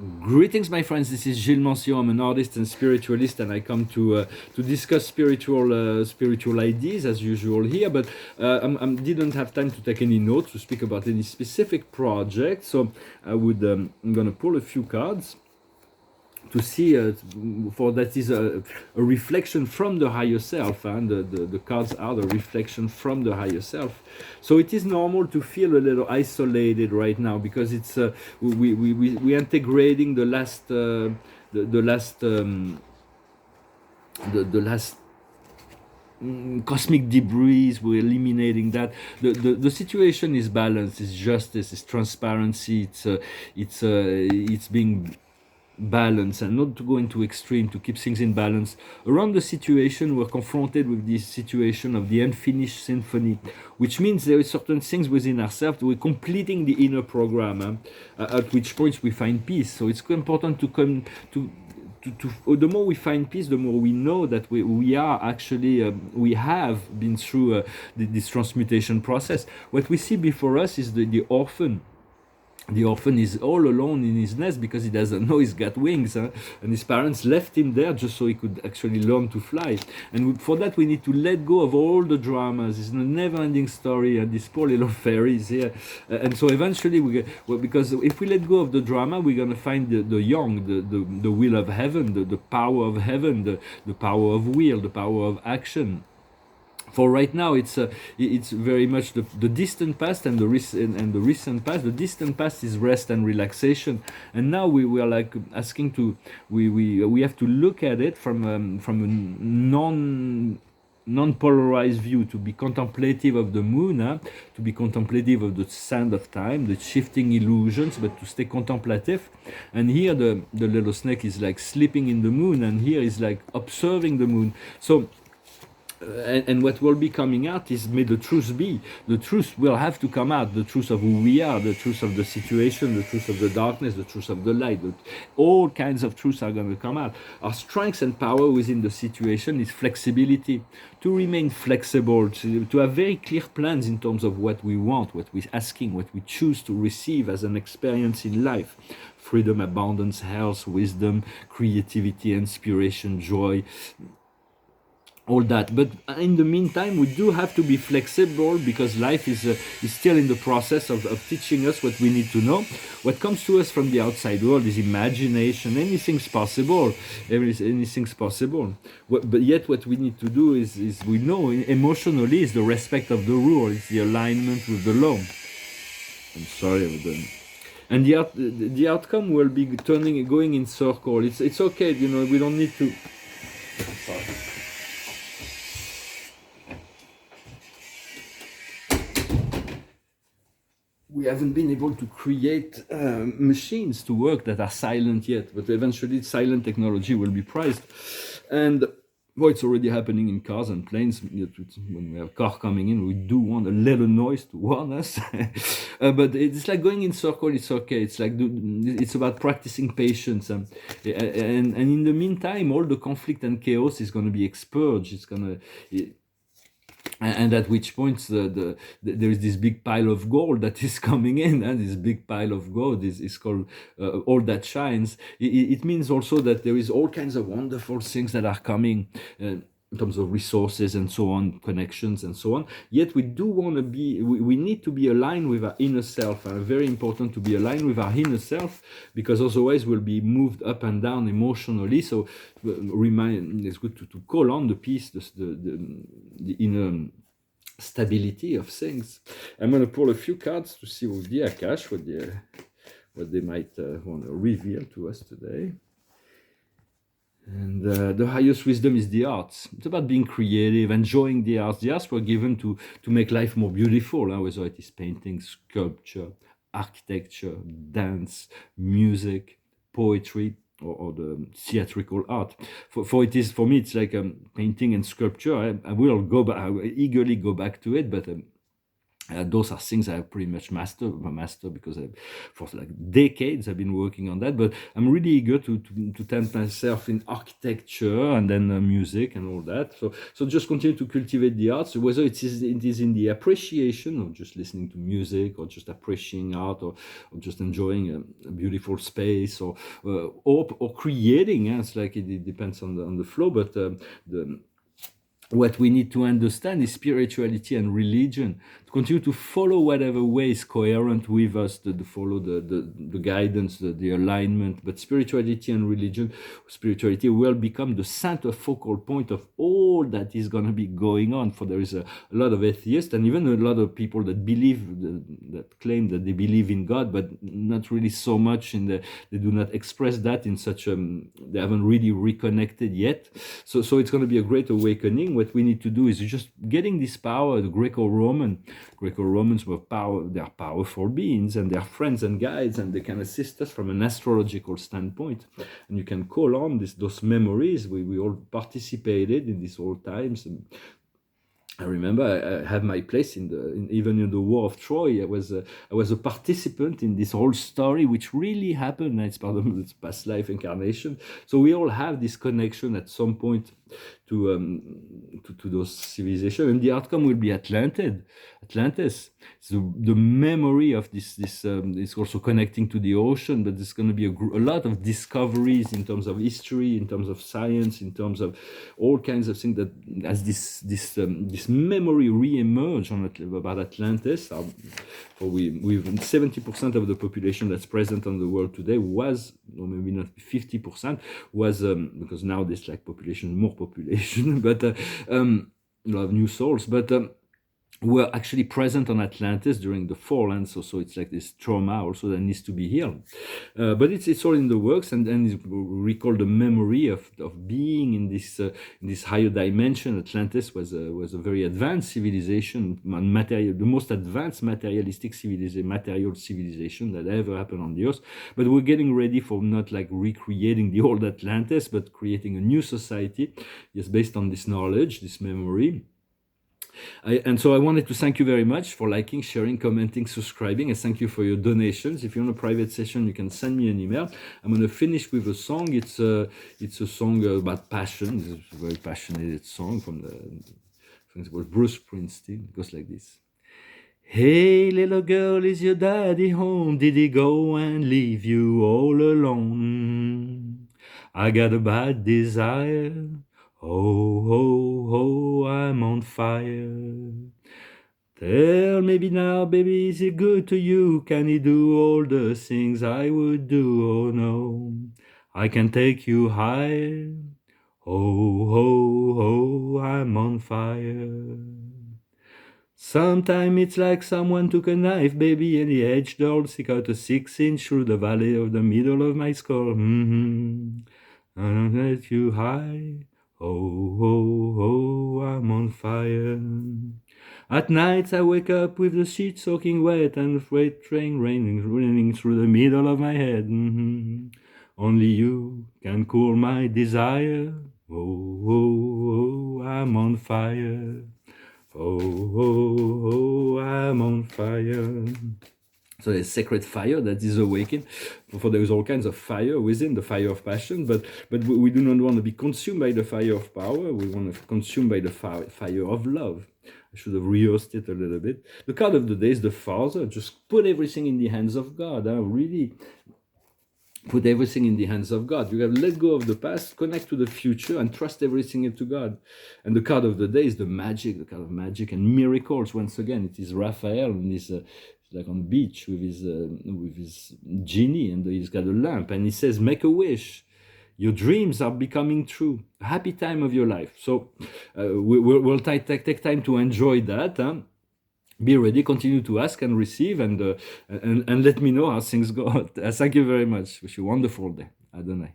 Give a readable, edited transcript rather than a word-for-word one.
Greetings, my friends. This is Gilles Mencio. I'm an artist and spiritualist, and I come to discuss spiritual ideas as usual here. But I didn't have time to take any notes to speak about any specific project, so I'm gonna pull a few cards to see for that is a reflection from the higher self, and the cards are the reflection from the higher self. So it is normal to feel a little isolated right now, because it's we integrating the last the last cosmic debris. We're eliminating that. The situation is balanced, it's justice, it's transparency, it's being balance, and not to go into extreme, to keep things in balance. Around the situation, we're confronted with this situation of the unfinished symphony, which means there is certain things within ourselves. We're completing the inner program, at which points we find peace. So it's important to come to the more we find peace, the more we know that we are actually we have been through this transmutation process. What we see before us is the orphan. The orphan is all alone in his nest because he doesn't know he's got wings, and his parents left him there just so he could actually learn to fly. And for that, we need to let go of all the dramas. It's a never-ending story, and these poor little fairies here. And so eventually, because if we let go of the drama, we're gonna find the young, the will of heaven, the power of heaven, the power of will, the power of action. For right now, it's very much the distant past and the recent past. The distant past is rest and relaxation, and now we are like asking to we have to look at it from a non-polarized view, to be contemplative of the moon, to be contemplative of the sand of time, the shifting illusions, but to stay contemplative. And here the little snake is like sleeping in the moon, and here is like observing the moon. So and what will be coming out is, may the truth be. The truth will have to come out, the truth of who we are, the truth of the situation, the truth of the darkness, the truth of the light. All kinds of truths are going to come out. Our strength and power within the situation is flexibility, to remain flexible, to have very clear plans in terms of what we want, what we're asking, what we choose to receive as an experience in life. Freedom, abundance, health, wisdom, creativity, inspiration, joy, all that. But in the meantime, we do have to be flexible, because life is still in the process of teaching us what we need to know. What comes to us from the outside world is imagination. Anything's possible. Anything's possible. But yet what we need to do is we know emotionally is the respect of the rule. It's the alignment with the law. I'm sorry about that. And the outcome will be going in circle. It's okay, we don't need to. Sorry. We haven't been able to create machines to work that are silent yet, but eventually silent technology will be prized. And it's already happening in cars and planes. When we have a car coming in, we do want a little noise to warn us. But it's like going in circle. It's okay. It's like it's about practicing patience, and in the meantime, all the conflict and chaos is going to be expurged. It's going to. And at which point there is this big pile of gold that is coming in, and this big pile of gold is called all that shines. It means also that there is all kinds of wonderful things that are coming in terms of resources and so on, connections and so on. Yet we do want to be, we need to be aligned with our inner self. Very important to be aligned with our inner self, because otherwise we'll be moved up and down emotionally. So it's good to call on the peace, the inner stability of things. I'm going to pull a few cards to see with the Akash what they might want to reveal to us today. And the highest wisdom is the arts. It's about being creative, enjoying the arts. The arts were given to make life more beautiful, whether it is painting, sculpture, architecture, dance, music, poetry, or the theatrical art. For me, it's like painting and sculpture. I will eagerly go back to it, but Those are things I have pretty much mastered because for like decades I've been working on that. But I'm really eager to tempt myself in architecture and then music and all that. So just continue to cultivate the arts, whether it is in the appreciation of just listening to music or just appreciating art or just enjoying a beautiful space or creating. It's like it depends on the flow, but the what we need to understand is spirituality and religion to continue to follow whatever way is coherent with us, to follow the guidance, the alignment. But spirituality and religion, spirituality will become the center focal point of all that is going to be going on. For there is a lot of atheists and even a lot of people that that claim that they believe in God, but not really so much they do not express that in such they haven't really reconnected yet. So it's going to be a great awakening. What we need to do is just getting this power. The Greco-Romans they're powerful beings, and they're friends and guides, and they can assist us from an astrological standpoint. And you can call on those memories. We all participated in these old times. And I remember I had my place even in the War of Troy. I was a participant in this whole story, which really happened. It's part of its past life incarnation. So we all have this connection at some point to those civilizations, and the outcome will be Atlantis. So the memory of this is also connecting to the ocean, but there's going to be a lot of discoveries in terms of history, in terms of science, in terms of all kinds of things that as this memory re-emerge about Atlantis. With 70% of the population that's present on the world today was, or maybe not 50%, was because now there's like more population, but a lot of new souls, but were actually present on Atlantis during the fall, and so it's like this trauma also that needs to be healed. But it's all in the works, and recall the memory of being in this higher dimension. Atlantis was a very advanced civilization, the most advanced materialistic material civilization that ever happened on the earth. But we're getting ready for not like recreating the old Atlantis, but creating a new society, yes, based on this knowledge, this memory. And so I wanted to thank you very much for liking, sharing, commenting, subscribing. I thank you for your donations. If you want a private session, you can send me an email. I'm going to finish with a song. It's a song about passion. It's a very passionate song from I think it was Bruce Springsteen. It goes like this. Hey, little girl, is your daddy home? Did he go and leave you all alone? I got a bad desire. Oh, oh, oh, I'm on fire. Tell me now, baby, is he good to you? Can he do all the things I would do? Oh, no, I can take you higher. Oh, oh, oh, I'm on fire. Sometimes it's like someone took a knife, baby, and he edged all, stick out a 6-inch through the valley of the middle of my skull. I'll let you high. Oh, oh, oh, I'm on fire. At night I wake up with the sheets soaking wet and the freight train raining through the middle of my head. Only you can cool my desire. Oh, oh, oh, I'm on fire. Oh, oh, oh, I'm on fire. So there's sacred fire that is awakened. For there is all kinds of fire within the fire of passion, but we do not want to be consumed by the fire of power. We want to be consumed by the fire of love. I should have rehearsed it a little bit. The card of the day is the Father. Just put everything in the hands of God. Really put everything in the hands of God. You have let go of the past, connect to the future, and trust everything into God. And the card of the day is the card of magic and miracles. Once again, it is Raphael and his like on the beach with his genie, and he's got a lamp, and he says, make a wish. Your dreams are becoming true. A happy time of your life. So we'll take time to enjoy that. Be ready, continue to ask and receive, and let me know how things go. Thank you very much. Wish you a wonderful day. Adonai.